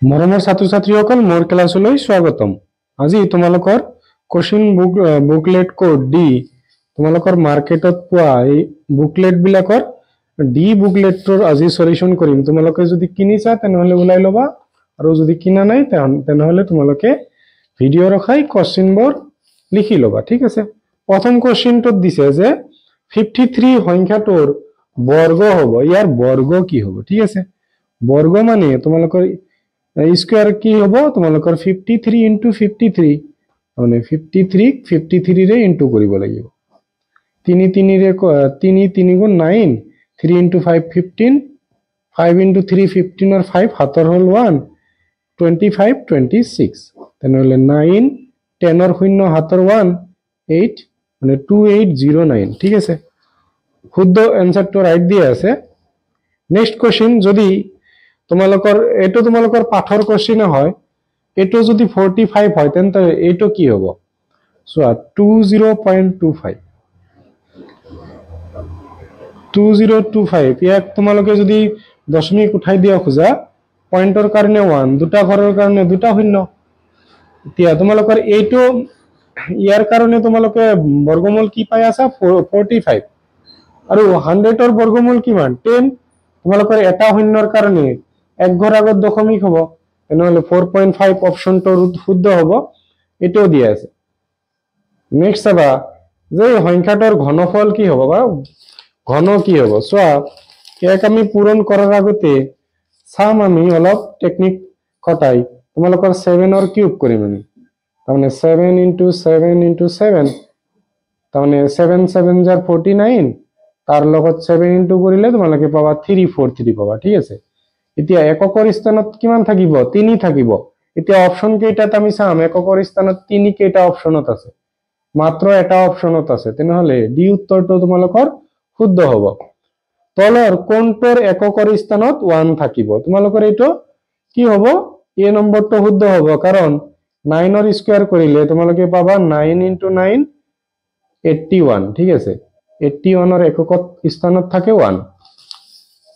মৰমৰ ছাত্ৰ ছাত্ৰীসকল মোৰ ক্লাছলৈ স্বাগতম। আজি তোমালোকৰ কোশ্চেন বুকলেট কোড ডি তোমালোকৰ মাৰ্কেটত পোৱা এই বুকলেট বিলাকৰ ডি বুকলেটৰ আজি সলিউশন কৰিম। তোমালোকে যদি কিনিছা তেনেহলে ওলাই লবা, আৰু যদি কিনা নাই তেনেহলে তোমালোকে ভিডিও ৰখাই কোশ্চেনবোৰ লিখি লবা, ঠিক আছে। প্ৰথম কোশ্চেনটোত দিছে যে 53 সংখ্যাটোৰ বৰ্গ হ'ব। ইয়াৰ বৰ্গ কি হ'ব, ঠিক আছে। বৰ্গ মানে তোমালোকৰ স্কয়াৰ কি হবো, তোমালোকৰ 53 ইনটু 53 মানে 53 ৰে ইনটু কৰিব লাগিব। 3 ৰে 3 গুণ 9, 3 ইনটু 5 15, 5 ইনটু 3 15 আর 5 হাতৰ হল 1, 25 26 তেনেহলে 9 10 এৰ শূন্য হাতৰ 1 8 মানে 2809, ঠিক আছে। শুদ্ধ এনসাৰটো ৰাইট দিয়ে আছে। নেক্সট কোশ্চেন, যদি তোমালোকৰ এটো তোমালোকৰ পাঠৰ কোশ্চেন হয়, এটো যদি 45 হয় তেন্তে এটো কি হ'ব চোৱা 20.25 ইয়াক তোমালোকে যদি দশমিক উঠাই দিয়া খোজা, পয়েন্টৰ কাৰণে 1, দুটা ঘৰৰ কাৰণে দুটা শূন্য। এতিয়া তোমালোকৰ এইটো ইয়াৰ কাৰণে তোমালোকে বৰ্গমূল কি পাই আছা 45, আৰু 100 এৰ বৰ্গমূল কিমান 10। তোমালোকৰ এটা শূন্যৰ কাৰণে এক ঘৰ আগত দশমিক হ'ব, তেনেহলে 4.5 অপশনটো শুদ্ধ হ'ব। এটাও দিয়া আছে। নেক্সট চাবা যে সংখ্যাটোৰ ঘনফল কি হ'ব বা ঘন কি হ'ব। চোৱা ইয়াক আমি পূৰণ কৰাৰ আগতে চাম আমি অলপ টেকনিক খটাই। তোমালোকৰ 7 এৰ কিউব কৰিম আমি, তাৰমানে 7 ইনটু 7 ইনটু 7 তাৰমানে 7 7 jar 49, তাৰ লগত 7 ইনটু কৰিলে তোমালোকে পাবা 343 পাবা, ঠিক আছে। এতিয়া এককৰ স্থানত কিমান থাকিব 3 থাকিব। এতিয়া অপশন কেইটাত আমি চাম এককৰ স্থানত 3 কেইটা অপশনত আছে, মাত্ৰ এটা অপশনত আছে, তেনেহলে ডি উত্তৰটো তোমালোকৰ শুদ্ধ হ'ব। তলৰ কোনটোৰ এককৰ স্থানত 1 থাকিব, তোমালোকৰ এইটো কি হ'ব এ নম্বৰটো শুদ্ধ হ'ব, কাৰণ 9 এৰ স্কয়াৰ কৰিলে তোমালোকে পাবা 9 ইনটু 9 81, ঠিক আছে। 81 এৰ এককত স্থানত থাকে 1।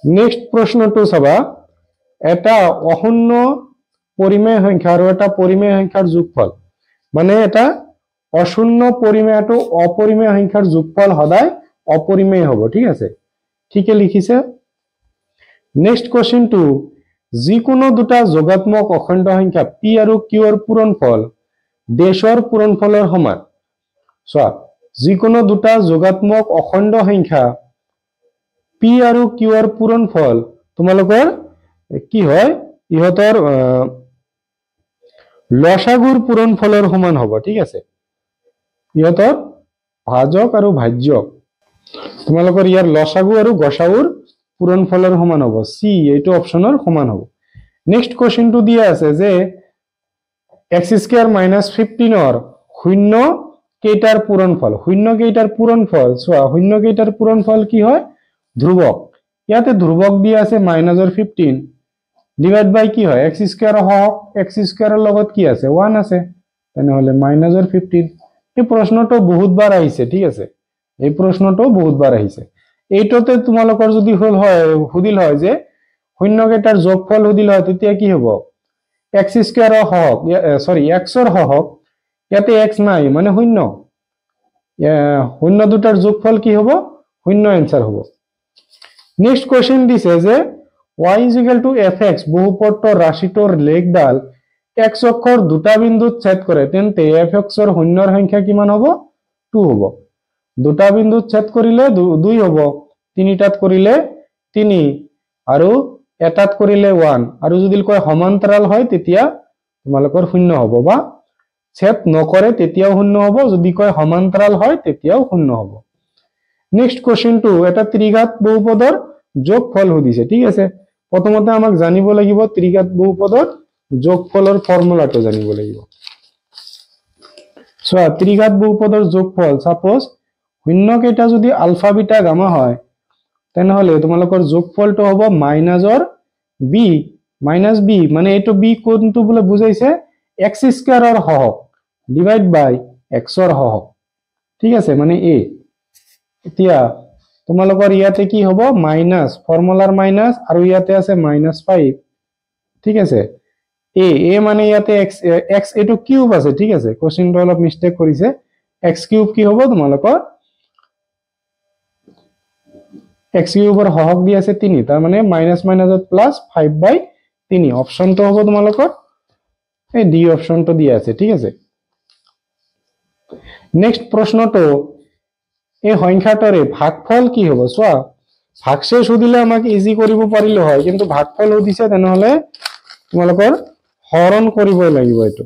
নেক্সট প্ৰশ্নটো চাবা, এটা অশূন্য পৰিমেয় সংখ্যা আৰু এটা পৰিমেয় সংখ্যাৰ যোগফল, মানে এটা অশূন্য পৰিমেয়টো অপৰিমেয় সংখ্যাৰ যোগফল সদায় অপরিমেয় হ'ব, ঠিক আছে। ঠিকে লিখিছে। নেক্সট কোশ্চেনটো, যিকোনো দুটা যোগাত্মক অখণ্ড সংখ্যা পি আৰু কিউ এৰ পূৰণফল ডেশৰ পূৰণফলৰ সমান। চোৱা যিকোনো দুটা যোগাত্মক অখণ্ড সংখ্যা পি আৰু কিউ এৰ পূৰণফল তোমালোকৰ কি হয়, ইহঁতৰ লসাগুৰ পূৰণফলৰ সমান হ'ব, ঠিক আছে। ইহঁতৰ ভাজক আৰু ভাজ্যক তোমালোকৰ ইয়াৰ লসাগু আৰু গসাগুৰ পূৰণফলৰ সমান হ'ব, সি এইটো অপশনৰ সমান হ'ব। নেক্সট কোশ্চেনটো দিয়া আছে যে x² - 15 শূন্য কেইটাৰ পূৰণফল। শূন্য কেইটাৰ পূৰণফল চোৱা, শূন্য কেইটাৰ পূৰণফল কি হয় ধ্ৰুৱক। ইয়াতে ধ্ৰুৱক দিয়া আছে -15 ডিভাইড বাই কি হয় x² হওক, x² এর লগত কি আছে 1 আছে, তেনেহলে -15। এই প্ৰশ্নটো বহুতবাৰ আহিছে, ঠিক আছে। এই প্ৰশ্নটো বহুতবাৰ আহিছে। এইটোতে তোমালোকৰ যদি সুধিল হয় যে শূন্য কেইটাৰ যোগফল সুধিল হয়, তেতিয়া কি হ'ব x² হওক সৰি x এৰ হওক, ইয়াতে x নাই মানে শূন্য, শূন্য দুটাৰ যোগফল কি হ'ব শূন্য এনসাৰ হ'ব। নেক্সট কোশ্চেন দিছে যে y = fx বহুপদৰ ৰাশিটোৰ লেখডাল x অক্ষৰ দুটা বিন্দুত ছেদ কৰে, তেন্তে fx এৰ শূন্যৰ সংখ্যা কিমান হ'ব 2 হ'ব। দুটা বিন্দুত ছেদ কৰিলে 2 হ'ব, তিনিটাত কৰিলে 3 আৰু এটাত কৰিলে 1, আৰু যদি কয় সমান্তৰাল হয় তেতিয়া তোমালোকৰ শূন্য হ'ব, বা ছেদ নকৰে তেতিয়াও শূন্য হ'ব, যদি কয় সমান্তৰাল হয় তেতিয়াও শূন্য হ'ব। নেক্সট কোশ্চেনটো এটা ত্ৰিঘাত বহুপদৰ যোগফল সুধিছে, ঠিক আছে। প্ৰথমতে আমাক জানিব লাগিব ত্ৰিঘাত বহুপদৰ যোগফলৰ ফৰ্মুলাটো জানিব লাগিব। চোৱা ত্ৰিঘাত বহুপদৰ যোগফল, সাপোজ শূন্য কেইটা যদি আলফা বিটা গামা হয়, তেনেহলে তোমালোকৰ যোগফলটো হ'ব -b মানে এইটো b কোনটো বলে বুজাইছে x² এর হওক ডিভাইড বাই x এর হওক, ঠিক আছে, মানে a। এতিয়া তোমালোকৰ ইয়াতে কি হ'ব মাইনাস, ফৰ্মুলাৰ মাইনাস, আৰু ইয়াতে আছে -5, ঠিক আছে। এ মানে ইয়াতে এক্স এটো কিউব আছে ঠিক আছে কোশ্চেনটো অলপ মিস্টেক কৰিছে এক্স কিউব কি হ'ব তোমালোকৰ এক্স কিউবৰ হহক দি আছে 3 তাৰ মানে মাইনাস মাইনাসত প্লাস 5/3 অপশনটো হ'ব তোমালোকৰ এই ডি অপশনটো দিয়া আছে ঠিক আছে নেক্সট প্ৰশ্নটো এই সংখ্যাটোৰে ভাগফল কি হ'ব চোৱা ভাগশেষ সুধিলে আমাক ইজি কৰিব পাৰিলে হয় কিন্তু ভাগফল সুধিছে তেনেহলে তোমালোকৰ হৰণ কৰিবই লাগিব এটো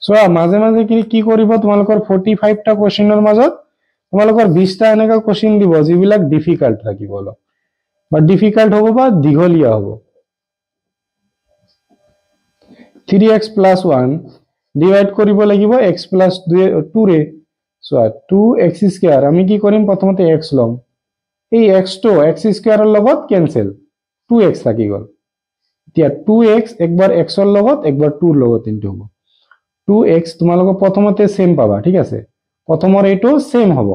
চোৱা মাজে মাজে কি কৰিব তোমালোকৰ 45 টা কোশ্চেনৰ মাজত তোমালোকৰ 20 টা এনেকা কোশ্চেন দিব যিবিলাক ডিফিকাল্ট থাকিব অলপ বা ডিফিকাল্ট হ'ব বা দীঘলীয়া হ'ব 3x + 1 ডিভাইড কৰিব লাগিব x + 2 ৰে চোৱা 2x² আমি কি কৰিম প্ৰথমতে x লম এই x টো x² ৰ লগত কেনসেল 2x থাকি গল এতিয়া 2x একবাৰ x ৰ লগত একবাৰ 2 ৰ লগত ইনটু হ'ব 2x তোমালোক প্ৰথমতে সেম পাবা ঠিক আছে প্ৰথমৰ এইটো সেম হ'ব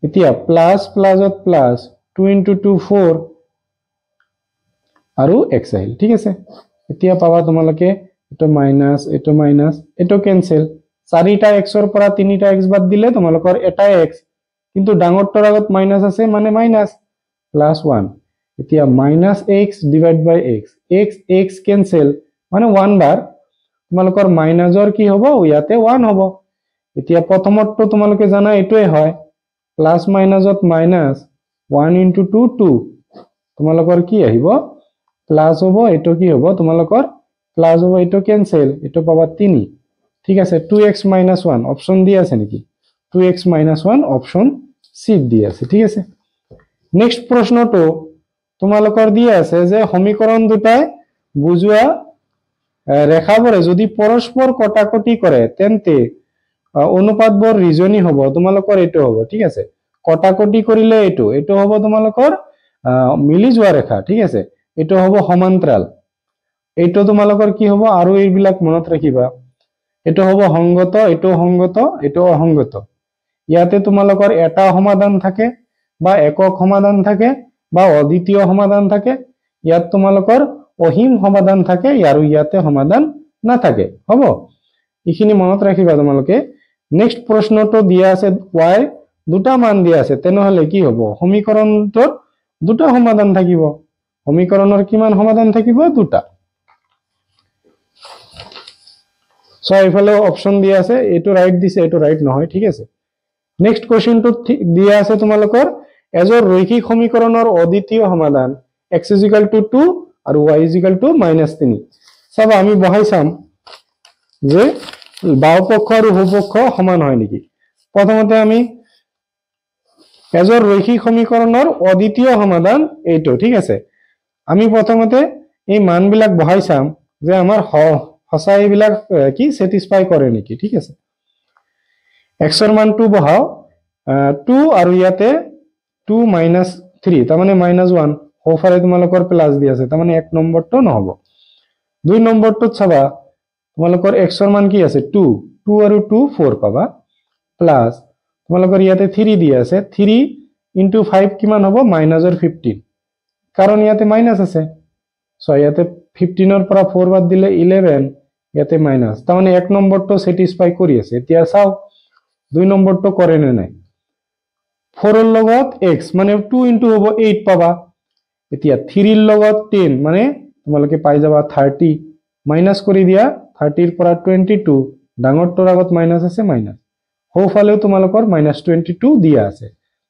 এতিয়া প্লাস প্লাসত প্লাস 2 * 2 4 আৰু x আহিল ঠিক আছে এতিয়া পাবা তোমালোকে এটো মাইনাস এটো কেনসেল 4টা x ৰ পৰা 3টা x বাদ দিলে তোমালোকৰ এটা x কিন্তু ডাঙৰটোৰ আগত মাইনাস আছে মানে মাইনাস +1 এতিয়া -x / x x কেনসেল মানে 1 বাৰ তোমালোকৰ মাইনাসৰ কি হ'ব ইয়াতে 1 হ'ব এতিয়া প্ৰথমটো তোমালোকে জানা এটোই হয় প্লাস মাইনাসত মাইনাস 1 * 2 2 তোমালোকৰ কি আহিব প্লাস হ'ব এটো কি হ'ব তোমালোকৰ প্লাস হ'ব এটো কেনসেল এটো পাবা 3 ঠিক আছে 2x - 1 অপশন দি আছে নেকি 2x - 1 অপশন সি দি আছে ঠিক আছে নেক্সট প্ৰশ্নটো তোমালোকৰ দি আছে যে সমীকৰণ দুটাই বুজোৱা ৰেখাবোৰে যদি পৰস্পৰ কটাকটি কৰে তেন্তে অনুপাতবোৰ ৰিজনি হ'ব তোমালোকৰ এটো হ'ব ঠিক আছে কটাকটি কৰিলে এটো হ'ব তোমালোকৰ মিলি যোৱা ৰেখা ঠিক আছে এটো হ'ব সমান্তৰাল এটো তোমালোকৰ কি হ'ব আৰু এইবিলাক মনত ৰাখিবা এটো হ'ব সংগত এটো সংগত এটো অসংগত ইয়াতে তোমালোকৰ এটা সমাধান থাকে বা একক সমাধান থাকে বা অদ্বিতীয় সমাধান থাকে ইয়াত তোমালোকৰ অহিম সমাধান থাকে আৰু ইয়াতে সমাধান না থাকে হ'ব ইখিনি মনত ৰাখিবা তোমালোকে নেক্সট প্ৰশ্নটো দিয়া আছে y দুটা মান দিয়া আছে তেনেহলে কি হ'ব সমীকৰণটোৰ দুটা সমাধান থাকিব সমীকৰণৰ কিমান সমাধান থাকিব দুটা সো ইফালে অপশন দিয়া আছে এটো রাইট দিছে এটো রাইট নহয় ঠিক আছে নেক্সট কোশ্চেনটো দিয়া আছে তোমালোকৰ এজৰ ৰৈখিক সমীকৰণৰ অদ্বিতীয় সমাধান x = 2 আৰু y = -3 সব আমি বহাই চাম যে বাওপক্ষ আৰু সোপক্ষ সমান হয় নেকি প্ৰথমতে আমি এজৰ ৰৈখিক সমীকৰণৰ অদ্বিতীয় সমাধান এইটো ঠিক আছে আমি প্ৰথমতে এই মানবিলাক বহাই চাম যে আমাৰ হসাই বিলাক কি স্যাটিসফাই কৰে নেকি ঠিক আছে x ৰ মান 2 বহাও 2 আৰু ইয়াতে 2 - 3 তাৰ মানে -1 হোফাৰে তোমালোকৰ প্লাস দি আছে তাৰ মানে এক নম্বৰটো নহব দুই নম্বৰটো চাবা তোমালোকৰ x ৰ মান কি আছে 2 2 আৰু 2 4 পাবা প্লাস তোমালোকৰ ইয়াতে 3 দি আছে 3 * 5 কিমান হ'ব -15 কাৰণ ইয়াতে মাইনাস আছে সো ইয়াতে 15 ৰ পৰা 4 বাদ দিলে 11 ইয়াতে মাইনাস তাৰ মানে এক নম্বৰটো স্যাটিসফাই কৰি আছে এতিয়া চাও দুই নম্বৰটো কৰে নে নাই 4 ৰ লগত x মানে 2 * হ'ব 8 পাবা এতিয়া 3 ৰ লগত 10 মানে তোমালোকে পাই যাবা 30 মাইনাস কৰি দিয়া 30 ৰ পৰা 22 ডাঙৰটোৰ আগত মাইনাস আছে মাইনাস হোফালেও তোমালোকৰ -22 দিয়া আছে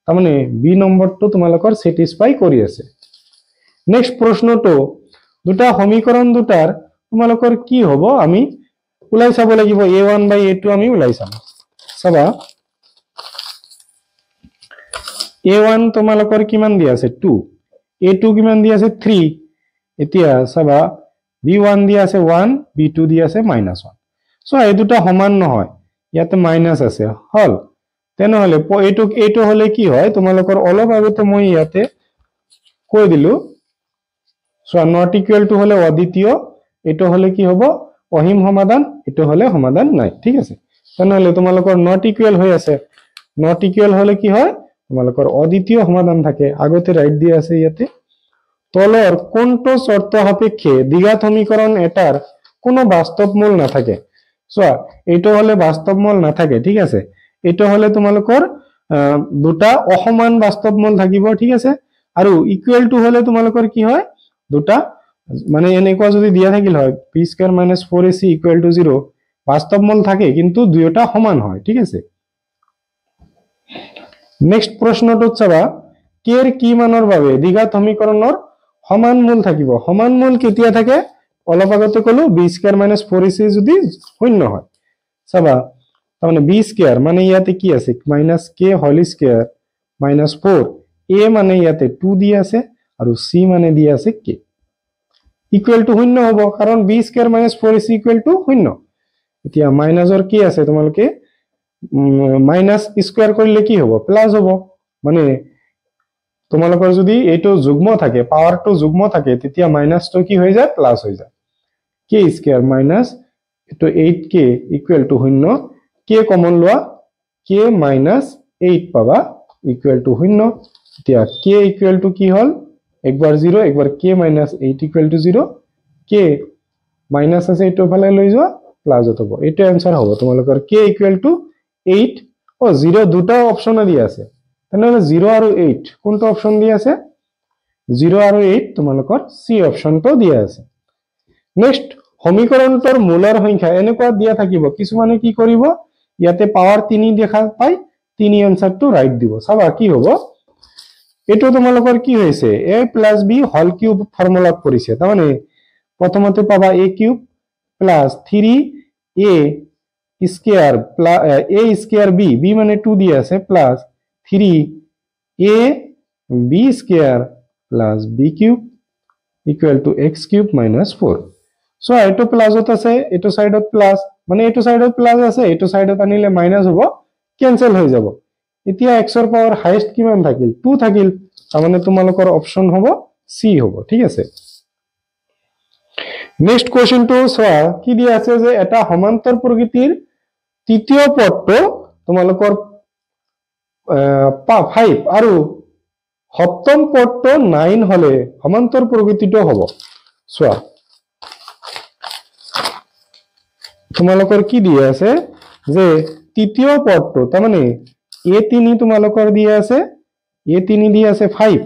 তাৰ মানে বি নম্বৰটো তোমালোকৰ স্যাটিসফাই কৰি আছে নেক্সট প্ৰশ্নটো দুটা সমীকৰণ দুটাৰ তোমালোকৰ কি হ'ব আমি উলাই চাব লাগিব a1 / a2 আমি উলাই চাম চাবা a1 তোমালোকৰ কিমান দি আছে 2 a2 কিমান দি আছে 3 এতিয়া চাবা b1 দি আছে 1 b2 দি আছে -1 সো এই দুটা সমান নহয় ইয়াতে মাইনাস আছে হল তেনেহলে এইটো হলে কি হয় তোমালোকৰ অলপ আগতে মই ইয়াতে কৈ দিলো সো নট ইকুয়াল টু হলে অদ্বিতীয় এটো হলে কি হ'ব অহিম সমাধান এটো হলে সমাধান নাই ঠিক আছে তেনেহলে তোমালোকৰ নট ইকুয়াল হৈ আছে নট ইকুয়াল হলে কি হয় তোমালোকৰ অদ্বিতীয় সমাধান থাকে আগতে ৰাইট দিয়া আছে ইয়াতে তলৰ কোনটো শৰ্ত সাপেক্ষে দ্বিঘাত সমীকৰণ এটাৰ কোনো বাস্তব মূল না থাকে চোৱা এইটো হলে বাস্তব মূল না থাকে ঠিক আছে এইটো হলে তোমালোকৰ দুটা অসমান বাস্তব মূল থাকিব ঠিক আছে আৰু ইকুৱেল টু হলে তোমালোকৰ কি হয় দুটা মানে এনেকুৱা যদি দিয়া থাকিল হয় p² - 4ac = 0 বাস্তব মূল থাকে কিন্তু দুয়োটা সমান হয় ঠিক আছে নেক্সট প্ৰশ্নটোত চাবা কেৰ কি মানৰ বাবে দ্বিঘাত সমীকৰণৰ সমান মূল থাকিব সমান মূল কেতিয়া থাকে অলপ আগতে কলো b² - 4ac যদি শূন্য হয় চাবা তাৰমানে b² মানে ইয়াতে কি আছে -k² - 4 a মানে ইয়াতে 2 দি আছে আৰু c মানে দি আছে k ইকুৱেল টু শূন্য হ'ব কাৰণ b² - 4ac = শূন্য এতিয়া মাইনাসৰ কি আছে তোমালোকে মাইনাস স্কয়াৰ কৰিলে কি হ'ব প্লাস হ'ব মানে তোমালোকৰ যদি এইটো যুগ্ম থাকে পাৱাৰটো যুগ্ম থাকে তেতিয়া মাইনাসটো কি হৈ যায় প্লাস হৈ যায় k² মাইনাস এটো 8k = 0 k কমন লোৱা k - 8 পাবা = 0 এতিয়া k = কি হল একবাৰ 0 একবাৰ k - 8 = 0 k মাইনাস আছে এটো ফালে লৈ যোৱা প্লাস হ'ব এটা आंसर হ'ব তোমালোকৰ k = 8 ও 0 দুটা অপচন দি আছে তেনেহলে 0 আৰু 8 কোনটো অপচন দি আছে 0 আৰু 8 তোমালোকৰ c অপচনটো দিয়া আছে নেক্সট সমীকৰণটোৰ মূলৰ সংখ্যা এনেকুৱা দিয়া থাকিব কিছুমানে কি কৰিব ইয়াতে পাৱাৰ 3 দেখা পাই 3 आंसरটো ৰাইট দিব চাবা কি হ'ব এটো তোমালোকৰ কি হৈছে a + b হোল কিউব ফৰ্মুলাত পৰিছে তাৰমানে প্ৰথমতে পাবা a³ + 3a² b b মানে 2 দি আছে plus 3ab² + b³ = x³ - 4 so এটো প্লাসত আছে এটো সাইডত প্লাস মানে এটো সাইডত প্লাস আছে এটো সাইডত আনিলে মাইনাস হ'ব ক্যান্সেল হৈ যাব এতিয়া x ৰ পাৱাৰ হাইয়েস্ট কিমান থাকিল 2 থাকিল তাৰমানে তোমালোকৰ অপচন হ'ব c হ'ব ঠিক আছে নেক্সট কোৱেশ্চনটো চোৱা কি দিয়া আছে যে এটা সমান্তৰ প্ৰকৃতিৰ তৃতীয় পদটো তোমালোকৰ 5 আৰু সপ্তম পদটো 9 হলে সমান্তৰ প্ৰকৃতিটো হ'ব চোৱা তোমালোকৰ কি দিয়া আছে যে তৃতীয় পদটো তাৰমানে a3 তোমালোকৰ দিয়া আছে a3 দিয়া আছে 5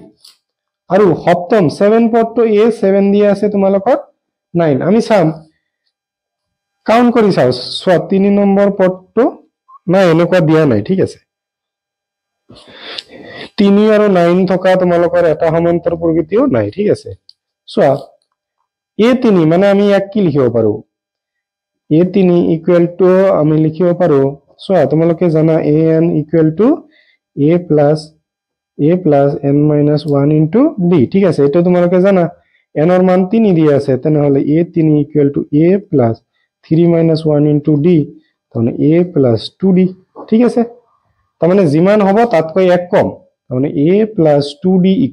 আৰু সপ্তম 7 পদটো a7 দিয়া আছে তোমালোকৰ 9 আমি চাম কাউন্ট কৰি চাও চোৱা 3 নম্বৰ পদটো না এনেকুৱা দিয়া নাই ঠিক আছে 3 আৰু 9 থকা তোমালোকৰ এটা সমান্তৰ প্ৰকৃতিও নাই ঠিক আছে চোৱা a3 মানে আমি ইয়াক কি লিখিব পাৰো a3 = আমি লিখিব পাৰো চোৱা তোমালোকে জানা an = a plus n minus 1 into d ঠিক আছে এটা তোমালোকে জানা n এর মান 3 দিয়া আছে তাহলে a3 = a plus 3 minus 1 into d তাহলে a plus 2d ঠিক আছে তার মানে যিমান হবে তাতকৈ এক কম তাহলে a plus 2d =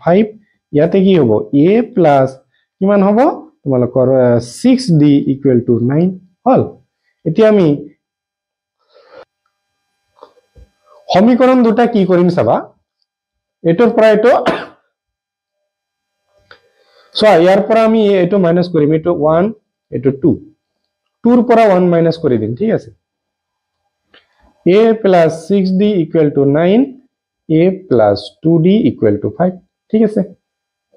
5 ইয়াতে কি হবে a plus কিমান হবে তোমালোকৰ 6d = 9 হল এতিয়া আমি সমীকৰণ দুটা কি কৰিম চাবা এটোৰ পৰা এটো সো ইয়াৰ পৰা আমি এটো মাইনাস কৰিম এটো 1 এটো 2 2 ৰ পৰা 1 মাইনাস কৰি দিম ঠিক আছে a plus 6d = 9 a plus 2d = 5 ঠিক আছে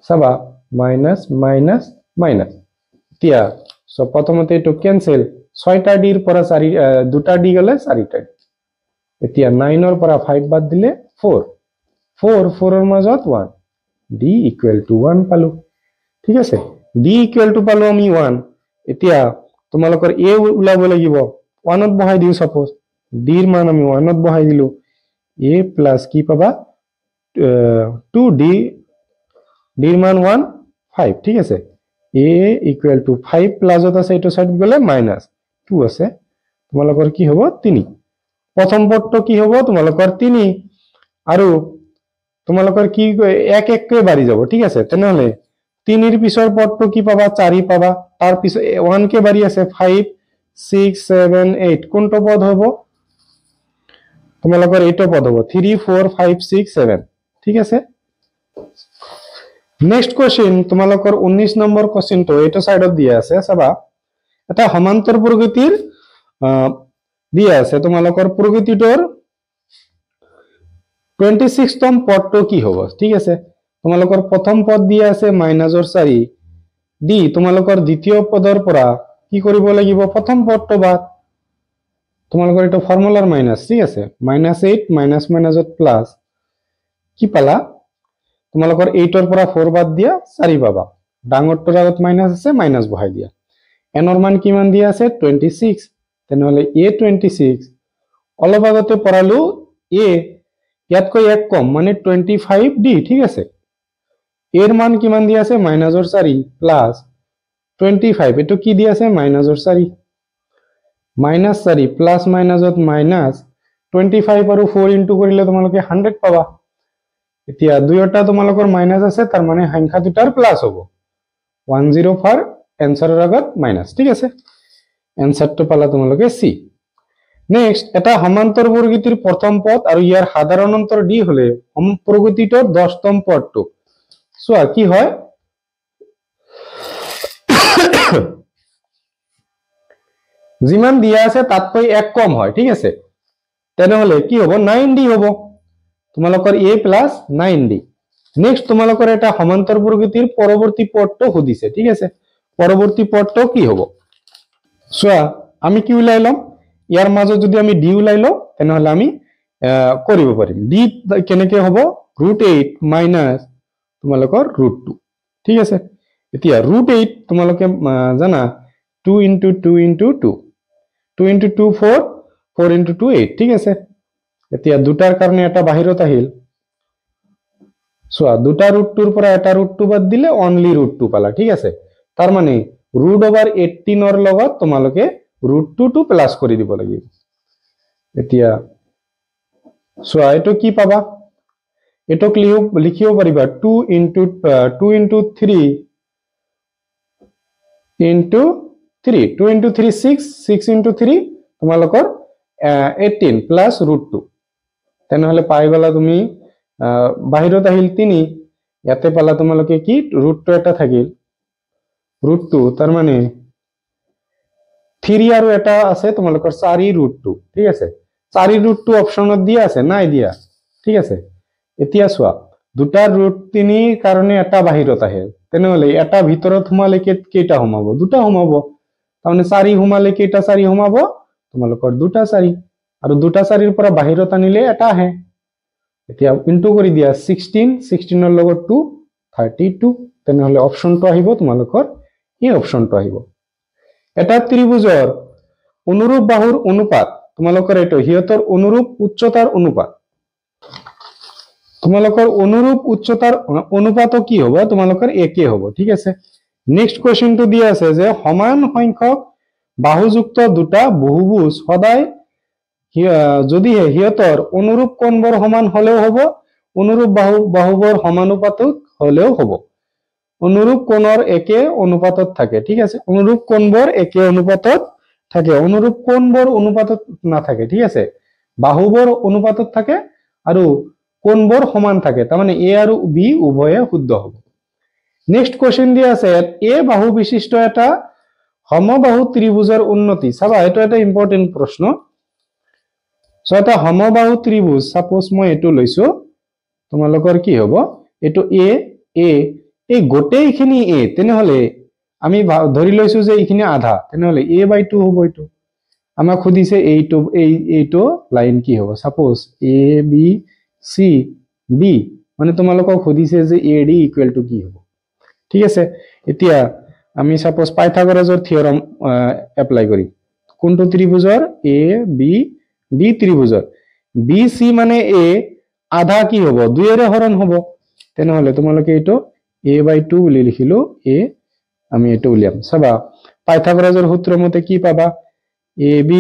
চাবা মাইনাস মাইনাস মাইনাস এতিয়া সো প্ৰথমতে এটো ক্যান্সেল 6টা d ৰ পৰা 2টা d গলে 4টা এতিয়া 9 ৰ পৰা 5 বাদ দিলে 4 4 ৰ মাজত 1 d = 1 পালো ঠিক আছে d = পালো আমি 1 এতিয়া তোমালোকৰ a উলাব লাগিব 1 ত বহাই দিও সাপোজ d ৰ মান আমি 1 ত বহাই দিলো a প্লাস কি পাবা 2d d ৰ মান 1 5 ঠিক আছে a = 5 প্লাসত আছে এটো সাইড গলে মাইনাস 2 আছে তোমালোকৰ কি হ'ব 3 প্ৰথম পদটো কি হ'ব তোমালোকৰ 3 আৰু তোমালোকৰ কি এক এককে বাঢ়ি যাব ঠিক আছে তেনেহলে 3 এৰ পিছৰ পদটো কি পাবা 4 পাবা তাৰ পিছত 1 কে বাঢ়ি আছে 5 6 7 8 কোনটো পদ হ'ব তোমালোকৰ এইটো পদ হ'ব 3 4 5 6 7 ঠিক আছে নেক্সট কোশ্চেন তোমালোকৰ 19 নম্বৰ কোশ্চেনটো এইটো সাইডত দিয়া আছে চাবা এটা সমান্তৰ প্ৰকৃতিৰ দিয়া আছে তোমালোকৰ প্ৰকৃতিটোৰ 26তম পদটো কি হ'ব ঠিক আছে তোমালোকৰ প্ৰথম পদ দিয়া আছে -4 ডি তোমালোকৰ দ্বিতীয় পদৰ পৰা কি কৰিব লাগিব প্ৰথম পদটো বাদ তোমালোকৰ এটা ফৰ্মুলাৰ মাইনাস ঠিক আছে -8 মাইনাস মাইনাসত প্লাস কি পালা তোমালোকৰ 8 ৰ পৰা 4 বাদ দিয়া 4 পাবা ডাঙৰটোৰ আগত মাইনাস আছে মাইনাস বহাই দিয়া এনৰ মান কিমান দিয়া আছে 26 তেনেহলে a26 অলপ আগতে পড়ালো a ইয়াতকৈ এক কম মানে 25 ডি ঠিক আছে এর মান কিমান দিয়া আছে -4 প্লাস 25 এটো কি দিয়া আছে -4 -4 প্লাস মাইনাসত মাইনাস 25 আৰু 4 ইনটু কৰিলে তোমালোকে 100 পাবা এতিয়া দুইটা তোমালোকৰ মাইনাস আছে তাৰ মানে সংখ্যা দুটাৰ প্লাস হ'ব 104 এনসাৰৰ আগত মাইনাস ঠিক আছে এনসারটো পালা তোমালোকে সি নেক্সট এটা সমান্তর প্রকৃতির প্রথম পদ আর ইয়ার সাধারণ অন্তর ডি হলে প্ৰকৃতিটোৰ 10তম পদটো সোয়া কি হয় যিমান দিয়া আছে তাতকৈ এক কম হয় ঠিক আছে তেনেহলে কি হ'ব 9d হ'ব তোমালোকৰ a প্লাস 9d নেক্সট তোমালোকৰ এটা সমান্তৰ প্ৰকৃতিৰ পৰবৰ্তী পদটো সুধিছে ঠিক আছে পৰবৰ্তী পদটো কি হ'ব সোয়া আমি কি উলাই লম ইয়াৰ মাজত যদি আমি ডি উলাই লও তেনেহলে আমি কৰিব পাৰিম ডি কেনেকে হ'ব √8 মাইনাস তোমালোকৰ √2 ঠিক আছে এতিয়া √8 তোমালোকে জানা 2 * 2 * 2 2 * 2 4 4 * 2 8 ঠিক আছে এতিয়া দুটাৰ কাৰণে এটা বাহিৰত আহিল সোয়া দুটা √2 ৰ পৰা এটা √2 বাদ দিলে অনলি √2 পালা ঠিক আছে তাৰ মানে √18 ৰ লগত তোমালোকে √2 টো প্লাস কৰি দিব লাগিব এতিয়া সোয়া এটো কি পাবা এটো লিখিব পাৰিবা 2 * 3 * 3 2 * 3 6 6 * 3 তোমালোকৰ 18 প্লাস √2 তেনেহলে পাই গলা তুমি বাহিৰত আহিল 3 ইয়াতে পালা তোমালোকে কি √2 এটা থাকিল √2 তাৰ মানে 3 আৰু এটা আছে তোমালোকৰ 4 √2 ঠিক আছে 4 √2 অপচনত দিয়া আছে নাই দিয়া ঠিক আছে এতিয়া সোয়া দুটা √3 কাৰণে এটা বাহিৰত আহে তেনেহলে এটা ভিতৰত হুমালে কেইটা হুমাব দুটা হুমাব তাৰমানে 4 হুমালে কেইটা 4 হুমাব তোমালোকৰ দুটা 4 আৰু দুটা 4 ৰ পৰা বাহিৰত আনিলে এটা আহে এতিয়া ইনটু কৰি দিয়া 16 16 ৰ লগত 2 32 তেনেহলে অপচনটো আহিব তোমালোকৰ এই অপচনটো আহিব এটা ত্ৰিভুজৰ অনুৰূপ বাহুৰ অনুপাত তোমালোকৰ এটো হিয়তৰ অনুৰূপ উচ্চতাৰ অনুপাত তোমালোকৰ অনুৰূপ উচ্চতাৰ অনুপাত কি হ'ব তোমালোকৰ একে হ'ব ঠিক আছে নেক্সট কোশ্চেনটো দিয়া আছে যে সমান সংখ্যক বাহুযুক্ত দুটা বহুভুজ সদায় যদি হিয়তৰ অনুৰূপ কোণবোৰ সমান হলেও হ'ব অনুৰূপ বাহুবোৰ সমানুপাতিক হলেও হ'ব অনুৰূপ কোণৰ একে অনুপাতত থাকে ঠিক আছে অনুৰূপ কোণবোৰ একে অনুপাতত থাকে অনুৰূপ কোণবোৰ অনুপাতত নাথাকে ঠিক আছে বাহুবোৰ অনুপাতত থাকে আৰু কোণবোৰ সমান থাকে তাৰ মানে এ আৰু বি উভয়ে শুদ্ধ হ'ব নেক্সট কোশ্চেন দিয়া আছে এ বাহু বিশিষ্ট এটা সমবাহু ত্ৰিভুজৰ উন্নতি চাবা এটা এটা ইম্পৰ্টেন্ট প্ৰশ্ন সো এটা সমবাহু ত্ৰিভুজ সাপোজ মই এটো লৈছো তোমালোকৰ কি হ'ব এটো এ এই গোটেইখিনি এ তেনেহলে আমি ধৰি লৈছো যে এইখিনি আধা তেনেহলে a/2 হ'ব এটো আমাক খুদিছে এইটো লাইন কি হ'ব suppose a b c d মানে তোমালোকক খুদিছে যে AD = কি হ'ব ঠিক আছে এতিয়া আমি সাপোজ পাইথাগোৰাছৰ থিওৰাম এপ্লাই কৰিম কোনটো ত্ৰিভুজৰ a b d ত্ৰিভুজৰ bc মানে a আধা কি হ'ব 2 এৰে হৰণ হ'ব তেনেহলে তোমালোকে এইটো a/2 বুলি লিখিলো a আমি এটো উলিয়াম চাবা পাইথাগোৰাছৰ সূত্ৰ মতে কি পাবা ab²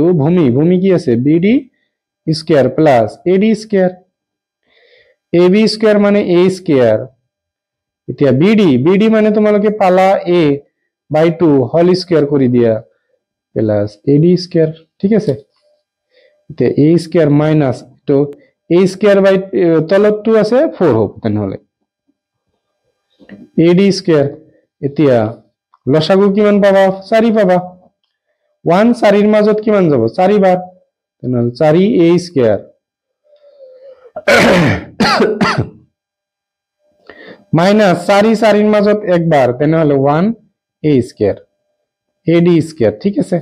= ভূমি কি আছে bd² প্লাস ad² ab² মানে a² এতিয়া bd মানে তোমালোকে পালা a/2 হোল স্কয়ার কৰি দিয়া প্লাস ad² ঠিক আছে এতিয়া a² মাইনাস তো a² তলত 2 আছে 4 হ'ব তেনেহলে ad স্কয়ার এতিয়া লসাগু কিমান পাবা 4 পাবা 1 4 এর মাজত কিমান যাব 4 বার তেনহলে 4a স্কয়ার মাইনাস 4 4 এর মাজত একবার তেনহলে 1a স্কয়ার ad স্কয়ার ঠিক আছে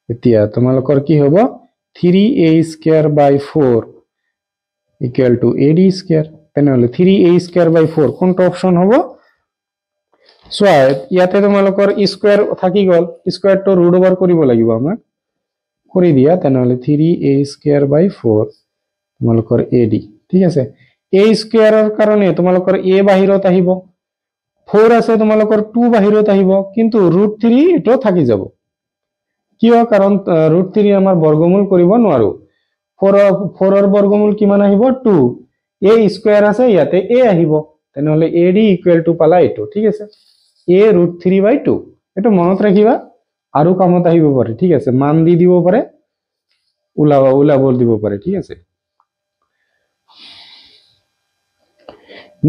এতিয়া তোমালোকৰ কি হ'ব 3a square by 4 equal to ad square তেনহলে 3a স্কয়ার বাই 4 কোনটো অপশন হ'ব সো ইয়াতে তোমালোকৰ স্কয়াৰ থাকি গল স্কয়াৰ তো ৰুট ওভাৰ কৰিব লাগিব আমাক কৰি দিয়া তেনহলে 3a স্কয়াৰ বাই 4 তোমালোকৰ ad ঠিক আছে a স্কয়াৰৰ কাৰণে তোমালোকৰ a বাহিৰত আহিব 4 আছে তোমালোকৰ 2 বাহিৰত আহিব কিন্তু √3 এটো থাকি যাব কিয় কাৰণ √3 আমাৰ বৰ্গমূল কৰিব নোৱাৰো 4 ৰ বৰ্গমূল কিমান আহিব 2 a স্কয়ার আছে ইয়াতে a আহিব তেনহলে ad ইকুয়াল টু পালা এটো ঠিক আছে a √3/2 এটো মনত ৰাখিবা আৰু কামত আহিব পাৰে ঠিক আছে মান দি দিব পাৰে উলাব দিব পাৰে ঠিক আছে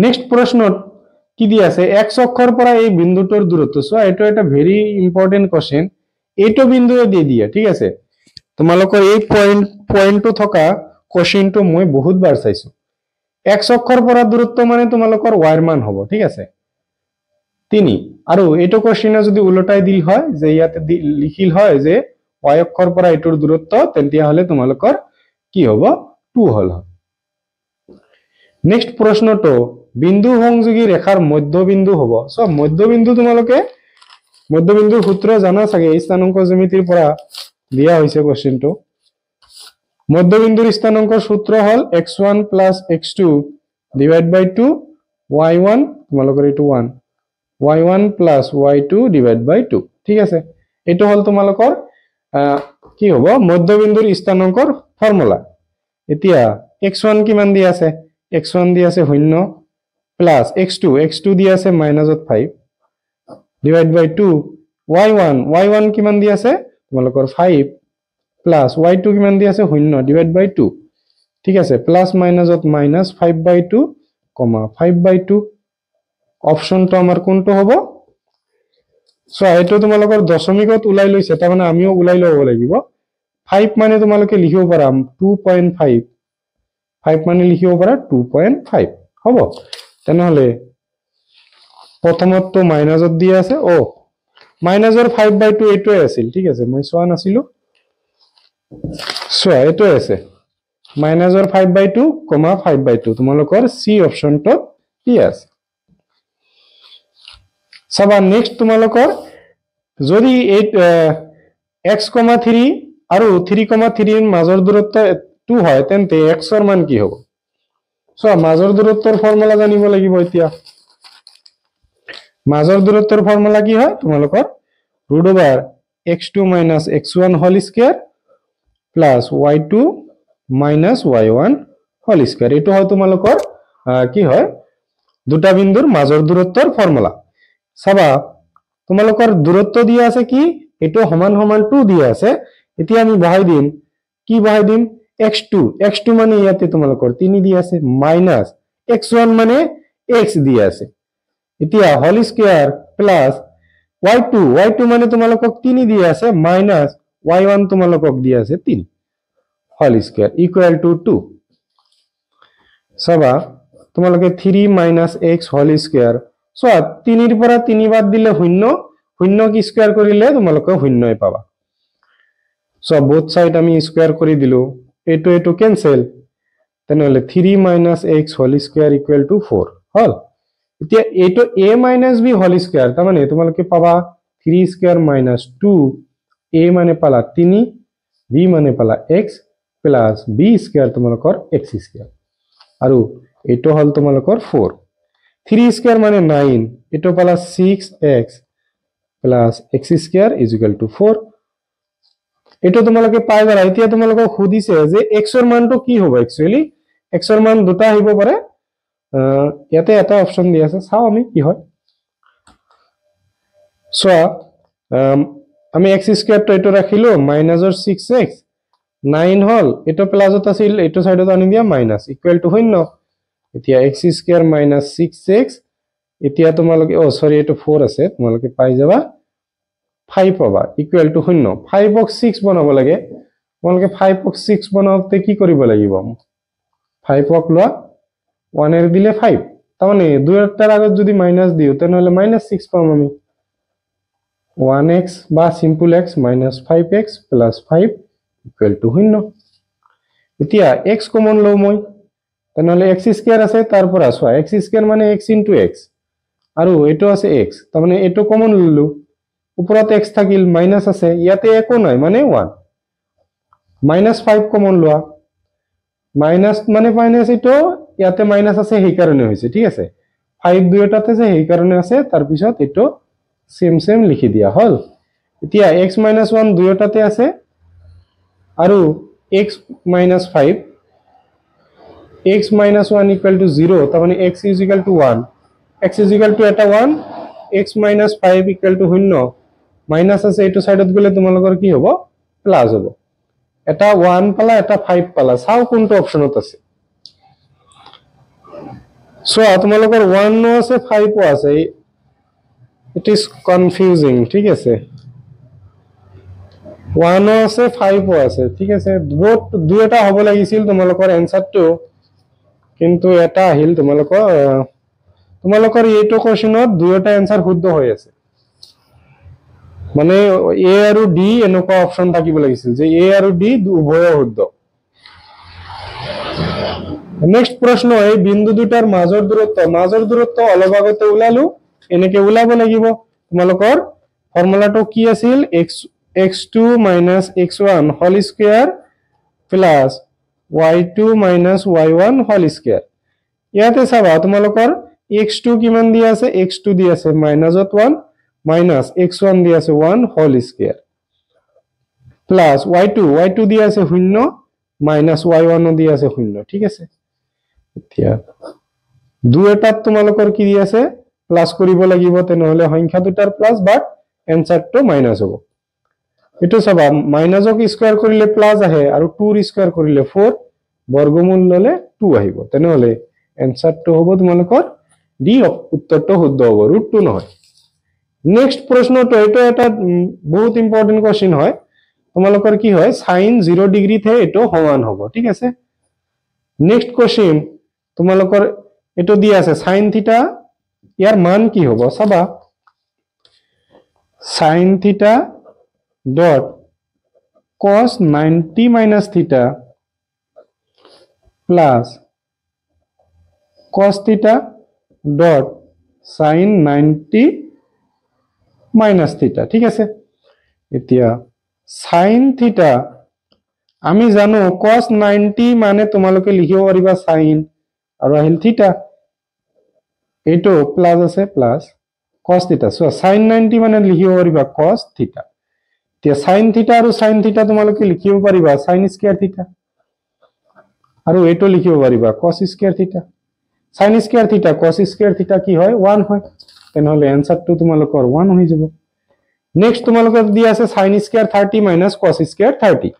নেক্সট প্ৰশ্নত কি দি আছে x অক্ষৰ পৰা এই বিন্দুটোৰ দূৰত্ব সো এটো এটা ভেৰি ইম্পৰ্টেন্ট কোশ্চেন এইটো বিন্দুৱে দি দিয়া ঠিক আছে তোমালোকৰ এই পয়েন্টটো থকা কোশ্চেনটো মই বহুত বাৰ চাইছো x অক্ষৰ পৰা দূৰত্ব মানে তোমালোকৰ y ৰ মান হ'ব ঠিক আছে 3 আৰু এইটো কোশ্চেনে যদি উলটাই দিল হয় যে ইয়াতে লিখিল হয় যে y অক্ষৰ পৰা এটোৰ দূৰত্ব তেন্তিয়া হলে তোমালোকৰ কি হ'ব 2 হল নেক্সট প্ৰশ্নটো বিন্দু সংযোগী ৰেখাৰ মধ্যবিন্দু হ'ব সো মধ্যবিন্দু তোমালোকে মধ্যবিন্দুৰ সূত্ৰ জানা চাগে স্থানাঙ্ক জ্যামিতিৰ পৰা দিয়া হৈছে কোশ্চেনটো মধ্যবিন্দুৰ স্থানাঙ্কৰ সূত্ৰ হল x1 + x2 ডিভাইড বাই 2 y1 তোমালোকৰ এটো 1 y1 + y2 ডিভাইড বাই 2 ঠিক আছে এটো হল তোমালোকৰ কি হ'ব মধ্যবিন্দুৰ স্থানাঙ্কৰ ফৰ্মুলা এতিয়া x1 কিমান দি আছে x1 দি আছে 0 প্লাস x2 দি আছে -5 ডিভাইড বাই 2 y1 কিমান দি আছে তোমালোকৰ 5 প্লাস y2 কিমান দি আছে 0 ডিভাইড বাই 2 ঠিক আছে প্লাস মাইনাসত -5/2 5/2 অপশনটো আমাৰ কোনটো হ'ব সো এটো তোমালোকৰ দশমিকত উলাই লৈছে তাৰ মানে আমিও উলাই লব লাগিব 5 মানে তোমালোকে লিখিব পাৰা 2.5 5 মানে লিখিব পাৰা 2.5 হ'ব তেনহলে প্ৰথমটো মাইনাসত দি আছে ও মাইনাসৰ 5/2 এটোই আছিল ঠিক আছে মই সোৱা নাছিলো সোৱা এটোই আছে মাইনাসৰ 5/2, 5/2 তোমালোকৰ সি অপশনটো কি আছে সবা নেক্সট তোমালোকৰ যদি x, 3 আৰু 3,3 এৰ মাজৰ দূৰত্ব 2 হয় তেন্তে x ৰ মান কি হ'ব সো মাজৰ দূৰত্বৰ ফৰ্মুলা জানিব লাগিব এতিয়া মাজৰ দূৰত্বৰ ফৰ্মুলা কি হয় তোমালোকৰ √x2 - x1 whole square plus y2 - y1 whole square এটো হয় তোমালোকৰ কি হয় দুটা বিন্দুৰ মাজৰ দূৰত্বৰ ফৰ্মুলা সবা তোমালোকৰ দূৰত্ব দিয়া আছে কি এটো সমান 2 দিয়া আছে এতিয়া আমি বহাই দিম কি বহাই দিম x2 মানে ইয়াতে তোমালোকৰ 3 দিয়া আছে মাইনাস x1 মানে x দিয়া আছে এতিয়া হোল স্কয়ার প্লাস y2 মানে তোমালোকক 3 দিয়া আছে মাইনাস y1 তোমালোকক দিয়া আছে 3 হোল স্কয়ার ইকুয়াল টু 2 সবা তোমালোকে 3 - x হোল স্কয়ার সো 3 এর পৰা 3 বাদ দিলে 0 কি স্কয়াৰ কৰিলে তোমালোকে 0ই পাবা সো বোথ সাইড আমি স্কয়াৰ কৰি দিলো এটো ক্যান্সেল তেনহলে 3 - x whole square equal to 4 হল এতিয়া এটো a - b হোল স্কয়ার তাৰ মানে তোমালোকে পাবা 3 স্কয়ার - 2 a মানে পালা 3 b মানে পালা x প্লাস b স্কয়ার তোমালোকৰ x স্কয়াৰ আৰু এটো হল তোমালোকৰ 4 3 স্কয়ার মানে 9 এটো পালা 6x plus x square equal to 4 এটো তোমালোকে পাই গলা এতিয়া তোমালোকক খুদিছে যে x ৰ মানটো কি হ'ব একচুয়ালি x ৰ মান দুটা আহিব পাৰে ইয়াতে এটা অপশন দি আছে চাও আমি কি হয় সো আমি x স্কয়ার তো এটো ৰাখিলো মাইনাসৰ 6x 9 হল এটো প্লাসত আছিল এটো সাইডত আনি দিয়া মাইনাস ইকুয়াল টু 0 এতিয়া x স্কয়ার - 6x এতিয়া তোমালোকে সৰি এটো 4 আছে তোমালোকে পাই যাবা 5 পাবা ইকুৱেল টু 0 5 ক 6 বনাব লাগে তোমালোকে 5 ক 6 বনাওতে কি কৰিব লাগিব 5 ক লোৱা 1 এৰ দিলে 5 তাৰমানে দুইটাৰ আগত যদি মাইনাস দিও তেনহলে -6 পাম আমি 1x বা simple x -5x + 5 equal to 0 এতিয়া x কমন লও মই তেনহলে x স্কয়াৰ আছে তাৰ পৰা সোৱা x স্কয়াৰ মানে x * x আৰু এটো আছে x তাৰমানে এটো কমন ললো উপৰত x থাকিল মাইনাস আছে ইয়াতে একো নাই মানে 1 -5 কমন লোৱা মাইনাস মানে মাইনাস এটো ইয়াতে মাইনাস আছে সেই কারণে হইছে ঠিক আছে 5 দুইটাতে যে সেই কারণে আছে তার পিছত এটো সেম লিখি দিয়া হল এতিয়া x - 1 দুইটাতে আছে আৰু x - 5 x - 1 = 0 তাৰ মানে x = 1 x = এটা 1 x - 5 = 0 মাইনাস আছে এটো সাইডত গলে তোমালোকৰ কি হ'ব প্লাস হ'ব এটা 1 পালা এটা 5 পালা চাও কোনটো অপশনত আছে সো তোমালোকৰ 1 ও আছে 5 ও আছে ইট ইজ কনফিউজিং ঠিক আছে 1 ও আছে 5 ও আছে ঠিক আছে দুইটা হ'ব লাগিছিল তোমালোকৰ এনসাৰটো কিন্তু এটা আহিল তোমালোকৰ এইটো কোৱেশ্চনত দুইটা এনসাৰ শুদ্ধ হৈ আছে মানে এ আৰু ডি এনেকুৱা অপশন থাকিব লাগিছিল যে এ আৰু ডি উভয় শুদ্ধ নেক্সট প্ৰশ্ন এই বিন্দু দুটাৰ মাজৰ দূৰত্ব অলপ আগতে ওলালো এনেকে ওলাব লাগিব তোমালোকৰ ফৰ্মুলাটো কি আছিল x2 - x1 whole square plus y2 - y1 whole square ইয়াতে চাবা তোমালোকৰ x2 কিমান দি আছে x2 দি আছে -1 মাইনাস x1 দি আছে 1 হোল স্কয়ার প্লাস y2 দি আছে 0 মাইনাস y1 দি আছে 0 ঠিক আছে এতিয়া দুইটাত তোমালোকৰ কি দি আছে প্লাস কৰিব লাগিব তেনহলে সংখ্যা দুটাৰ প্লাস বাট এনসাৰটো মাইনাস হ'ব এটো চাবা মাইনাসক স্কয়াৰ কৰিলে প্লাস আহে আৰু 2 ৰ স্কয়াৰ কৰিলে 4 বৰ্গমূল ললে 2 আহিব তেনহলে এনসাৰটো হ'ব তোমালোকৰ ডি উত্তৰটো শুদ্ধ হ'ব √2 নহয় নেক্সট প্ৰশ্নটো এটো এটা বহুত ইম্পৰ্টেন্ট কোৱেশ্চন হয় তোমালোকৰ কি হয় sin 0 ডিগ্ৰী থে এটো সমান হ'ব ঠিক আছে নেক্সট কোৱেশ্চন তোমালোকৰ এটো দি আছে sin θ ইয়াৰ মান কি হ'ব চাবা sin θ dot cos 90 minus theta plus cos theta dot sin 90 minus theta ঠিক আছে এতিয়া sin theta আমি জানো cos 90 মানে তোমালোকে লিখিব পাৰিবা sin আৰু আহিল theta এটো প্লাস আছে plus cos theta so sin 90 মানে লিখিব পাৰিবা cos theta তে sin theta আৰু sin theta তোমালোকে লিখিব পাৰিবা sin square theta আৰু এটো লিখিব পাৰিবা cos square theta sin square theta cos square theta কি হয় 1 হয় তেনহলে এনসারটো তোমালোকৰ 1 হৈ যাব নেক্সট তোমালোকৰ দি আছে sin square 30 minus cos square 30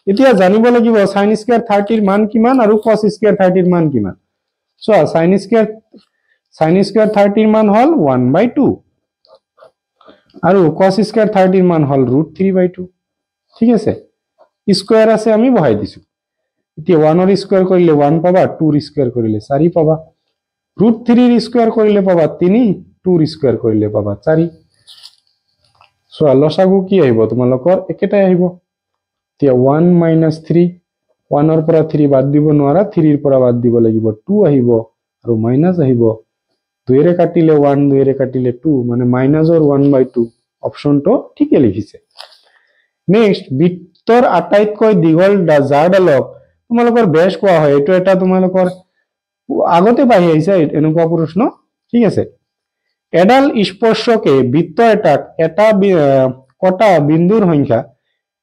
এতিয়া জানিব লাগিব sin square 30 ৰ মান কিমান আৰু cos square 30 ৰ মান কিমান সো sin square 30 ৰ মান হল 1/2 আৰু cos square 30 ৰ মান হল √3/2 ঠিক আছে স্কয়াৰ আছে আমি বহাই দিছো এতিয়া 1 ৰ স্কয়াৰ কৰিলে 1 পাবা 2 ৰ স্কয়াৰ কৰিলে 4 পাবা √3 ৰ স্কয়াৰ কৰিলে পাবা 3 2 ৰ স্কয়াৰ কৰিলে পাবা 4 সো লসাগু কি আহিব তোমালোকৰ একেটাই আহিব এতিয়া 1 - 3 1 ৰ পৰা 3 বাদ দিব নোৱাৰা 3 ৰ পৰা বাদ দিব লাগিব 2 আহিব আৰু মাইনাস আহিব 2 ৰে কাটিলে 1 2 ৰে কাটিলে 2 মানে মাইনাসৰ 1/2 অপশনটো ঠিকই লিখিছে নেক্সট বৃত্তৰ আটাইতকৈ দীঘল জাৰডালক তোমালোকৰ বেশ কোৱা হয় এটো এটা তোমালোকৰ আগতে পাই আহিছে এনেকুৱা প্ৰশ্ন ঠিক আছে এডাল স্পৰ্শকে বৃত্ত এটাক এটা কটা বিন্দুৰ সংখ্যা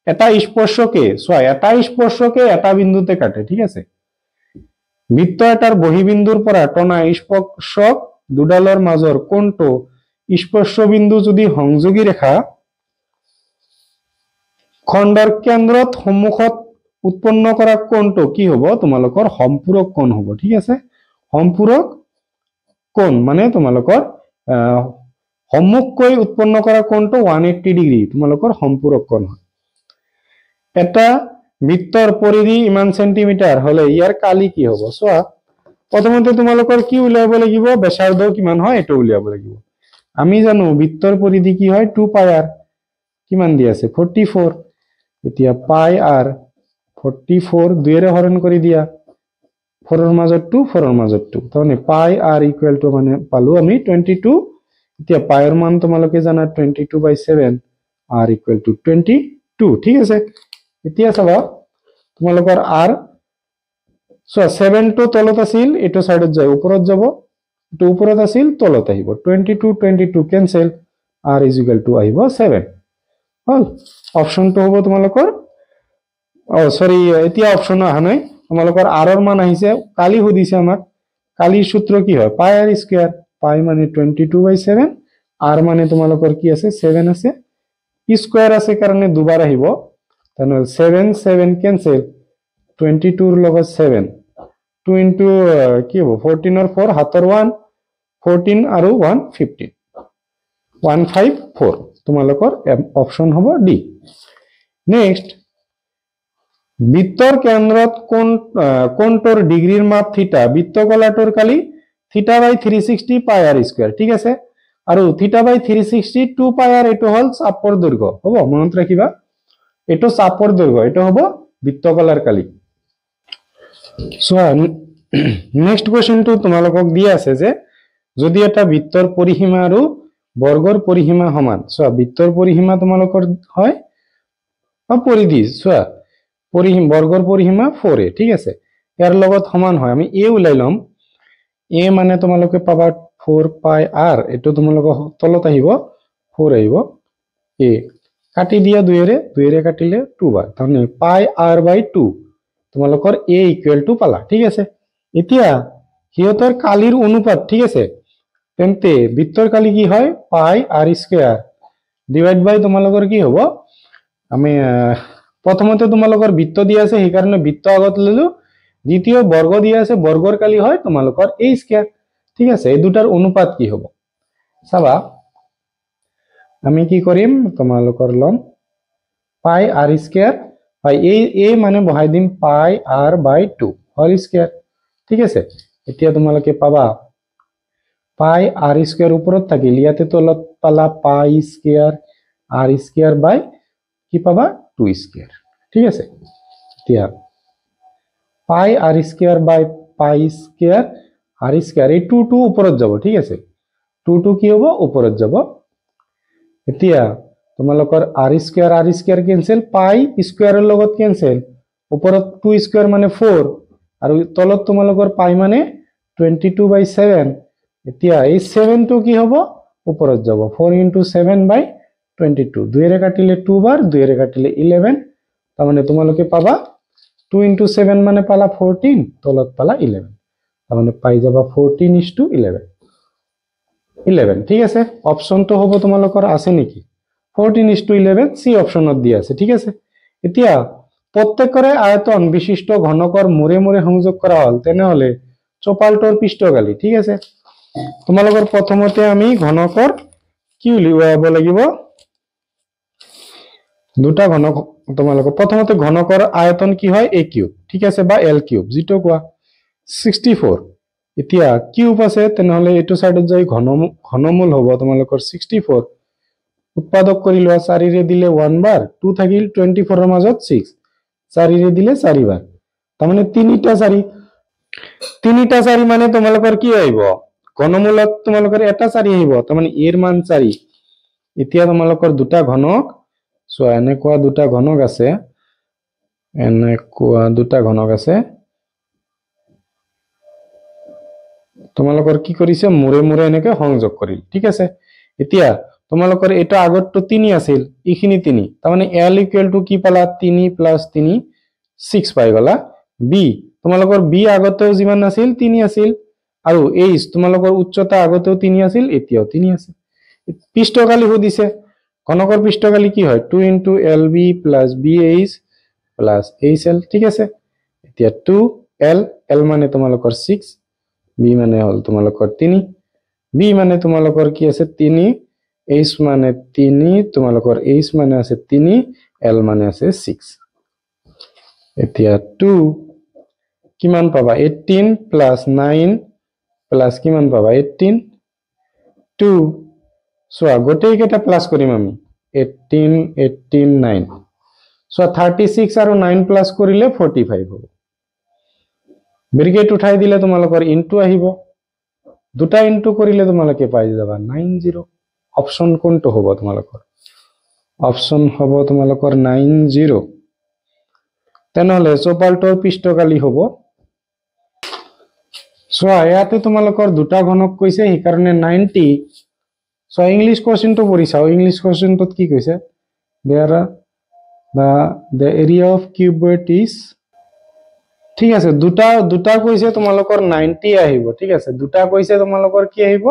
এটা স্পৰ্শকে এটা বিন্দুতে কাটে ঠিক আছে বৃত্ত এটাৰ বহিবিন্দুৰ পৰা টনা স্পৰ্শক দুডালৰ মাজৰ কোণটো স্পৰ্শ বিন্দু যদি সংযোগী ৰেখা খণ্ডৰ কেন্দ্ৰত সম্মুখত উৎপন্ন কৰা কোণটো কি হ'ব তোমালোকৰ সম্পূৰক কোণ হ'ব ঠিক আছে সম্পূৰক কোণ মানে তোমালোকৰ সম্মুখকৈ উৎপন্ন কৰা কোণটো 180 ডিগ্ৰী তোমালোকৰ সম্পূৰক কোণ হয় এটা বৃত্তৰ পৰিধি ইমান সেন্টিমিটাৰ হলে ইয়াৰ কালি কি হ'ব চোৱা প্ৰথমতে তোমালোকৰ কি উলিয়াব লাগিব ব্যাসাৰ্ধ কিমান হয় এটো উলিয়াব লাগিব আমি জানো বৃত্তৰ পৰিধি কি হয় 2 পাই r কিমান দি আছে 44 এতিয়া পাই r 44 2 এৰে হৰণ কৰি দিয়া 4 এর মাজত 2 4 এর মাজত 2 তাহলে পাই r ইকুয়াল টু মানে পালো আমি 22 এতিয়া পাই এর মান তোমালোকে জানা 22/7 r ইকুয়াল টু 22 ঠিক আছে এতিয়া চাবা তোমালোকৰ r সো 7 টো তলত আছিল এটো সাইডত যায় উপৰত যাব এটো উপৰত আছিল তলত আহিব 22 cancel r is equal to আহিব 7 হল অপশনটো হ'ব তোমালোকৰ সৰি এতিয়া অপশন আহা নাই তোমালোকৰ r এৰ মান আহিছে কালি সুধিছে আমাক কালিৰ সূত্ৰ কি হয় পাই r স্কয়াৰ পাই মানে 22/7 r মানে তোমালোকৰ কি আছে 7 আছে স্কয়াৰ আছে কাৰণে দুবাৰ আহিব তাহলে 7 7 ক্যান্সেল 22 এর লগত 7 2 ইনটু কি হ'ব 14 এর 4 হাতৰ 1 14 আৰু 1 15 154 তোমালোকৰ অপশন হ'ব ডি নেক্সট বৃত্তৰ কেন্দ্ৰত কোণটোৰ ডিগ্ৰীৰ মাপ থিটা বৃত্তকলাটোৰ কালি থিটা বাই 360 পাই r স্কয়াৰ ঠিক আছে আৰু থিটা বাই 360 2 পাই r এটো হল চাপৰ দৈৰ্ঘ্য হ'ব মনত ৰাখিবা এটো চাপৰ দৈৰ্ঘ্য এটো হ'ব বৃত্তকলাৰ কালি সো নেক্সট কোৱেশ্চনটো তোমালোকক দিয়া আছে যে যদি এটা বৃত্তৰ পৰিসীমা আৰু বৰ্গৰ পৰিসীমা সমান সো বৃত্তৰ পৰিসীমা তোমালোকৰ হয় পৰিধি সো পৰিসীমা বৰ্গৰ পৰিসীমা 4a ঠিক আছে ইয়াৰ লগত সমান হয় আমি a উলাই লম a মানে তোমালোকে পাবা 4 পাই r এটো তোমালোকৰ তলত আহিব 4 আহিব a কাটি দিয়া 2 এৰে কাটিলে 2 বাৰ তাহলে পাই r বাই 2 তোমালোকৰ a ইকুয়াল টু পালা ঠিক আছে এতিয়া হিয়তৰ কালিৰ অনুপাত ঠিক আছে তেন্তে বৃত্তৰ কালি কি হয় পাই r স্কয়াৰ ডিভাইড বাই তোমালোকৰ কি হ'ব আমি প্ৰথমতে তোমালোকৰ বৃত্ত দিয়া আছে সেই কাৰণে বৃত্ত আগত ললো দ্বিতীয় বৰ্গ দিয়া আছে বৰ্গৰ কালি হয় তোমালোকৰ a স্কয়াৰ ঠিক আছে এই দুটাৰ অনুপাত কি হ'ব চাবা আমি কি কৰিম তোমালোকৰ লম পাই r স্কয়ার পাই a মানে বহাই দিম পাই r বাই 2 হোল স্কয়ার ঠিক আছে এতিয়া তোমালোকে পাবা পাই r স্কয়ার উপৰত থাকিল ইয়াতে তলত পালা পাই স্কয়ার r স্কয়ার বাই কি পাবা 2 স্কয়ার ঠিক আছে এতিয়া পাই r square by pi square r square এই 2 উপৰত যাব ঠিক আছে 2 কি হ'ব উপৰত যাব এতিয়া তোমালোকৰ r স্কয়াৰ ক্যান্সেল পাই স্কয়াৰৰ লগত ক্যান্সেল উপৰত 2 স্কয়াৰ মানে 4 আৰু তলত তোমালোকৰ পাই মানে 22/7 এতিয়া এই 7 টো কি হ'ব উপৰত যাব 4 * 7/22 2 এৰে কাটিলে 2 বাৰ 2 এৰে কাটিলে 11 তাৰ মানে তোমালোকে পাবা 2 * 7 মানে পালা 14 তলত পালা 11 তাৰ মানে পাই যাবা 14:11 ঠিক আছে অপশনটো হ'ব তোমালোকৰ আছে নেকি 14:11 সি অপশনত দিয়া আছে ঠিক আছে এতিয়া প্ৰত্যেকৰে আয়তন বিশিষ্ট ঘনকৰ মুৰে মুৰে সংযোগ কৰা হল তেনেহলে চপালটোৰ পৃষ্ঠকালি ঠিক আছে তোমালোকৰ প্ৰথমতে আমি ঘনকৰ কি উলিয়াব লাগিব দুটা ঘনক তোমালোকৰ প্ৰথমতে ঘনকৰ আয়তন কি হয় a কিউব ঠিক আছে বা l কিউব যেটো কোৱা 64 এতিয়া কিউব আছে তেনেহলে এটো সাইডত যাই ঘনমূল হ'ব তোমালোকৰ 64 উৎপাদক কৰি লোৱা 4 ৰে দিলে 1 বাৰ 2 থাকিল 24 এৰ মাজত 6 4 ৰে দিলে 4 বাৰ তাৰ মানে 3টা 4 মানে তোমালোকৰ কি আহিব ঘনমূলত তোমালোকৰ এটা 4 আহিব তাৰ মানে এৰ মান 4 এতিয়া তোমালোকৰ দুটা ঘনক সো এনেকুৱা দুটা ঘনক আছে তোমালোকৰ কি কৰিছে মুৰে মুৰে এনেকে সংযোগ কৰিল ঠিক আছে এতিয়া তোমালোকৰ এটা আগতটো 3 আছিল ইখিনি 3 তাৰ মানে l = কি পালা 3 + 3 6 পাই গলা b তোমালোকৰ b আগতেও যিমান আছিল 3 আছিল আৰু h তোমালোকৰ উচ্চতা আগতেও 3 আছিল এতিয়াও 3 আছে পৃষ্ঠকালি সুধিছে ঘনকৰ পৃষ্ঠকালি কি হয় 2 * lb + bh + hl ঠিক আছে এতিয়া 2 l মানে তোমালোকৰ 6 b মানে হল তোমালোকৰ 3 বি মানে তোমালোকৰ কি আছে 3 এইচ মানে 3 তোমালোকৰ এইচ মানে আছে 3 এল মানে আছে 6 এতিয়া 2 কিমান পাবা 18 প্লাস 9 প্লাস কিমান পাবা 18 2 সোয়া গোটেই কেটা প্লাস কৰিম আমি 18 18 9 সোয়া 36 আৰু 9 প্লাস কৰিলে 45 হ'ব ব্ৰেকেট উঠাই দিলে তোমালোকৰ ইনটু আহিব দুটা ইনটু কৰিলে তোমালোকে পাই যাবা 90 অপশন কোনটো হ'ব তোমালোকৰ অপশন হ'ব তোমালোকৰ 90 তেনেহলে চপালটোৰ পৃষ্ঠকালি হ'ব সোয়া ইয়াতে তোমালোকৰ দুটা ঘনক কৈছে এই কাৰণে 90 সো ইংলিশ কোশ্চেনটো পঢ়ি চাও ইংলিশ কোশ্চেনটোত কি কৈছে the area of cuboid is ঠিক আছে দুটা কৈছে তোমালোকৰ 90 আহিব ঠিক আছে দুটা কৈছে তোমালোকৰ কি আহিব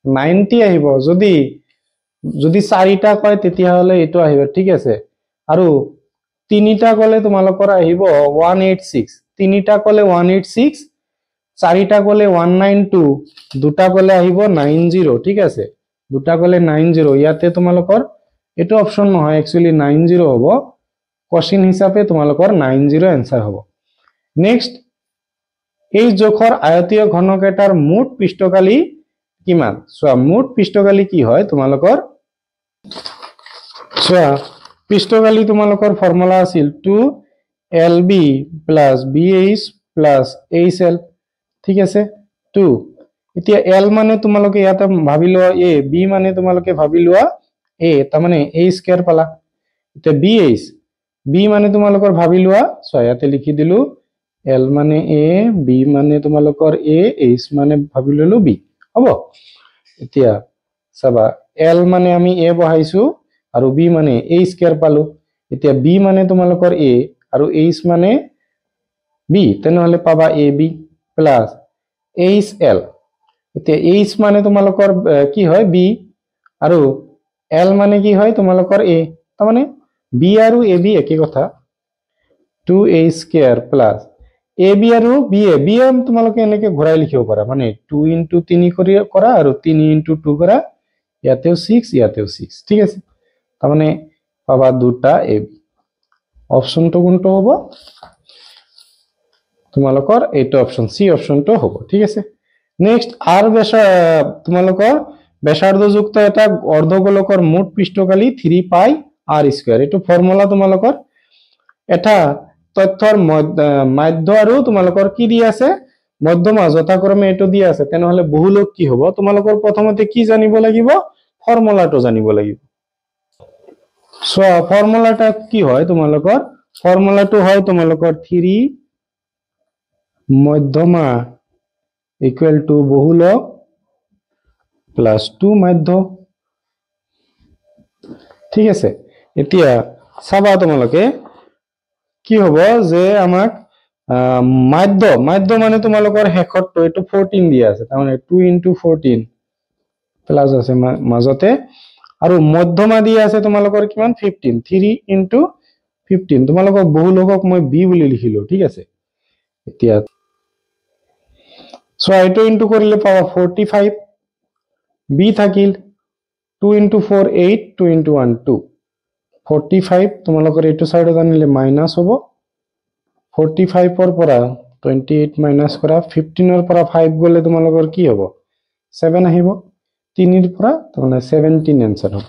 90 আহিব যদি চাৰিটা কয় তেতিয়া হলে এটো আহিব ঠিক আছে আৰু তিনিটা কলে তোমালোকৰ আহিব 186 তিনিটা কলে 186 চাৰিটা কলে 192 দুটা কলে আহিব 90 ঠিক আছে দুটা কলে 90 ইয়াতে তোমালোকৰ এটো অপশন নহয় একচুয়ালি 90 হ'ব কোশ্চেন হিচাপে তোমালোকৰ 90 आंसर হ'ব নেক্সট এই জোখৰ আয়তীয় ঘনক এটাৰ মুঠ পৃষ্ঠকালি কিমান সোয়া মুঠ পৃষ্ঠকালি কি হয় তোমালোকৰ সোয়া পৃষ্ঠকালি তোমালোকৰ ফৰ্মুলা আছিল 2lb + bh + hL ঠিক আছে 2 এতিয়া l মানে তোমালোকে ইয়াতে ভাবি লোৱা a b মানে তোমালোকে ভাবি লোৱা a তাৰ মানে a স্কয়াৰ পালা এতিয়া bh b মানে তোমালোকৰ ভাবি লোৱা সোয়া ইয়াতে লিখি দিলু l মানে a b মানে তোমালোকৰ a h মানে ভাবি ললো b হ'ব এতিয়া চাবা l মানে আমি a বহাইছো আৰু b মানে a স্কয়াৰ পালো এতিয়া b মানে তোমালোকৰ a আৰু h মানে b তেনেহলে পাবা ab প্লাস hl এতিয়া h মানে তোমালোকৰ কি হয় b আৰু l মানে কি হয় তোমালোকৰ a তাৰ মানে b আৰু ab একে কথা 2a² প্লাস ab আৰু bm তোমালোকে এনেকে ঘূৰাই লিখিব পাৰা মানে 2 * 3 কৰি কৰা আৰু 3 * 2 কৰা ইয়াতেও 6 ইয়াতেও 6 ঠিক আছে তাৰ মানে পাবা দুটা ab অপশনটো কোনটো হ'ব তোমালোকৰ এইটো অপশন সি অপশনটো হ'ব ঠিক আছে নেক্সট আৰ তোমালোকৰ ব্যাসাৰ্ধযুক্ত এটা অৰ্ধগোলকৰ মুঠ পৃষ্ঠকালি 3 পাই r² এটো ফৰ্মুলা তোমালোকৰ এটা তথ্যৰ মাধ্য আৰু তোমালোকৰ কি দি আছে মধ্যমা যথাক্ৰমে এটো দি আছে তেনেহলে বহুলক কি হ'ব তোমালোকৰ প্ৰথমতে কি জানিব লাগিব ফৰ্মুলাটো জানিব লাগিব সো ফৰ্মুলাটা কি হয় তোমালোকৰ ফৰ্মুলাটো হয় তোমালোকৰ 3 মধ্যমা equal to বহুলক plus 2 মাধ্য ঠিক আছে এতিয়া চাবা তোমালোকে কি হ'ব যে আমাক মাধ্য মানে তোমালোকৰ হেকত এটো 14 দিয়া আছে তাৰ মানে 2 * 14 প্লাস আছে মাজতে আৰু মধ্যমা দিয়া আছে তোমালোকৰ কিমান 15 3 * 15 তোমালোকৰ বহুলকক মই b বুলি লিখিলো ঠিক আছে এতিয়া সো এটো ইনটু কৰিলে পাবা 45 b থাকিল 2 * 4 8 2 * 1 2 45 তোমালোকৰ এটো সাইডত আনিলে মাইনাস হ'ব 45 ৰ পৰা 28 মাইনাস কৰা 15 ৰ পৰা 5 গলে তোমালোকৰ কি হ'ব 7 আহিব 3 ৰ পৰা মানে 17 आंसर হ'ব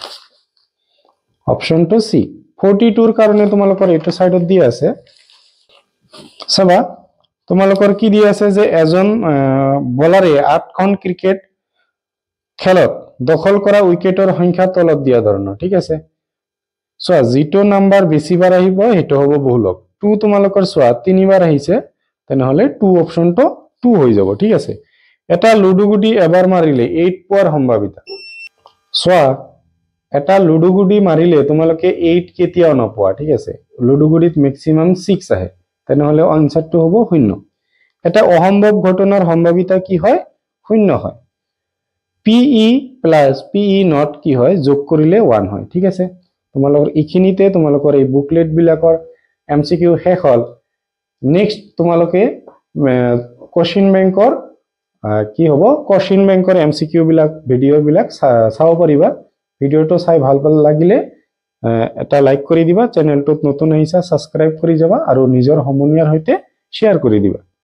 অপশনটো সি 42 ৰ কাৰণে তোমালোকৰ এটো সাইডত দি আছে চাবা তোমালোকৰ কি দি আছে যে এজন বলাৰে 8খন ক্ৰিকেট খেলত দখল কৰা উইকেটৰ সংখ্যা তলত দিয়া ধৰণৰ ঠিক আছে সো যেটো নাম্বাৰ বেছিবাৰ আহিব হেটো হ'ব বহুলক 2 তোমালোকৰ সোয়া তিনিবাৰ আহিছে তেনেহলে 2 অপশনটো 2 হৈ যাব ঠিক আছে এটা লুডু গুটি এবাৰ মাৰিলে 8 পোৱাৰ সম্ভাৱিতা সোয়া এটা লুডু গুটি মাৰিলে তোমালোকে 8 কেতিয়াও নপোৱা ঠিক আছে লুডু গুটিত ম্যাক্সিমাম 6 আহে তেনেহলে আনসাৰটো হ'ব 0 এটা অসম্ভৱ ঘটনাৰ সম্ভাৱিতা কি হয় 0 হয় PE plus PE not কি হয় যোগ কৰিলে 1 হয় ঠিক আছে তোমালোকৰ ইখিনিতে তোমালোকৰ এই বুকলেট বিলাকৰ MCQ শেষ হল নেক্সট তোমালোকে কোশ্চেন বেংকৰ কি হ'ব কোশ্চেন বেংকৰ এমসিকিউ বিলাক ভিডিও বিলাক চাব পাৰিবা ভিডিওটো চাই ভাল লাগিলে এটা লাইক কৰি দিবা চেনেলটোত নতুন আহিছা সাবস্ক্ৰাইব কৰি যাবা আৰু নিজৰ সমনীয়াৰ সৈতে শেয়াৰ কৰি দিবা